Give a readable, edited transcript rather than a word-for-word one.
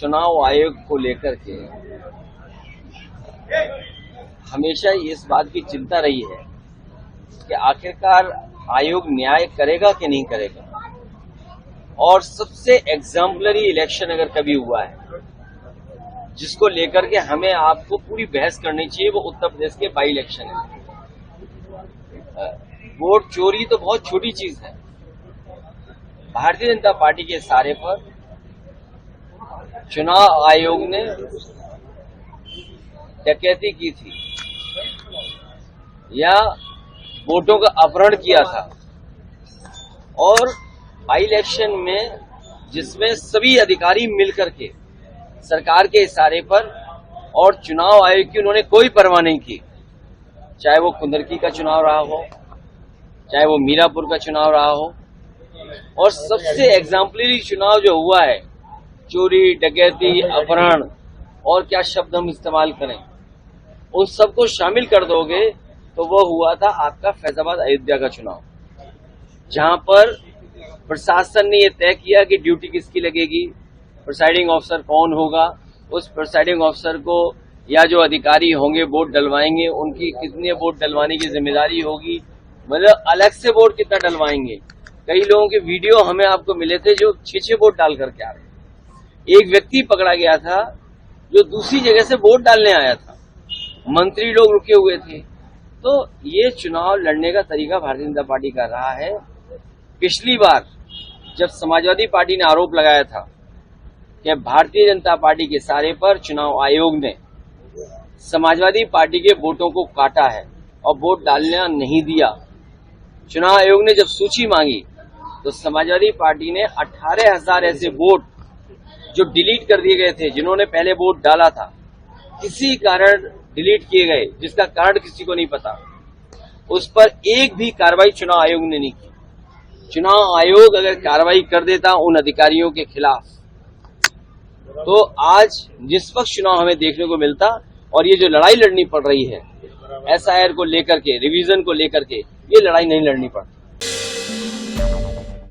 चुनाव आयोग को लेकर के हमेशा इस बात की चिंता रही है कि आखिरकार आयोग न्याय करेगा कि नहीं करेगा। और सबसे एग्जाम्पलरी इलेक्शन अगर कभी हुआ है जिसको लेकर के हमें आपको पूरी बहस करनी चाहिए, वो उत्तर प्रदेश के बाई इलेक्शन है। वोट चोरी तो बहुत छोटी चीज है। भारतीय जनता पार्टी के इशारे पर चुनाव आयोग ने डकैती की थी या वोटों का अपहरण किया था, और बाई इलेक्शन में जिसमें सभी अधिकारी मिलकर के सरकार के इशारे पर और चुनाव आयोग की उन्होंने कोई परवाह नहीं की, चाहे वो कुंदरकी का चुनाव रहा हो, चाहे वो मीरापुर का चुनाव रहा हो, और सबसे एग्जाम्पलरी चुनाव जो हुआ है, चोरी, डकैती, अपहरण और क्या शब्द हम इस्तेमाल करें, उन सबको शामिल कर दोगे तो वो हुआ था आपका फैजाबाद अयोध्या का चुनाव, जहां पर प्रशासन ने ये तय किया कि ड्यूटी किसकी लगेगी, प्रिसाइडिंग ऑफिसर कौन होगा, उस प्रिसाइडिंग ऑफिसर को या जो अधिकारी होंगे वोट डलवाएंगे उनकी कितने वोट डलवाने की जिम्मेदारी होगी, मतलब अलग से वोट कितना डलवाएंगे। कई लोगों के वीडियो हमें आपको मिले थे जो 6-6 वोट डाल करके आ रहे। एक व्यक्ति पकड़ा गया था जो दूसरी जगह से वोट डालने आया था, मंत्री लोग रुके हुए थे। तो ये चुनाव लड़ने का तरीका भारतीय जनता पार्टी का रहा है। पिछली बार जब समाजवादी पार्टी ने आरोप लगाया था कि भारतीय जनता पार्टी के इशारे पर चुनाव आयोग ने समाजवादी पार्टी के वोटों को काटा है और वोट डालना नहीं दिया, चुनाव आयोग ने जब सूची मांगी तो समाजवादी पार्टी ने 18,000 ऐसे वोट जो डिलीट कर दिए गए थे, जिन्होंने पहले वोट डाला था, किसी कारण डिलीट किए गए, जिसका कारण किसी को नहीं पता, उस पर एक भी कार्रवाई चुनाव आयोग ने नहीं की। चुनाव आयोग अगर कार्रवाई कर देता उन अधिकारियों के खिलाफ तो आज निष्पक्ष चुनाव हमें देखने को मिलता, और ये जो लड़ाई लड़नी पड़ रही है एसआईआर को लेकर के, रिवीजन को लेकर के, ये लड़ाई नहीं लड़नी पड़ती।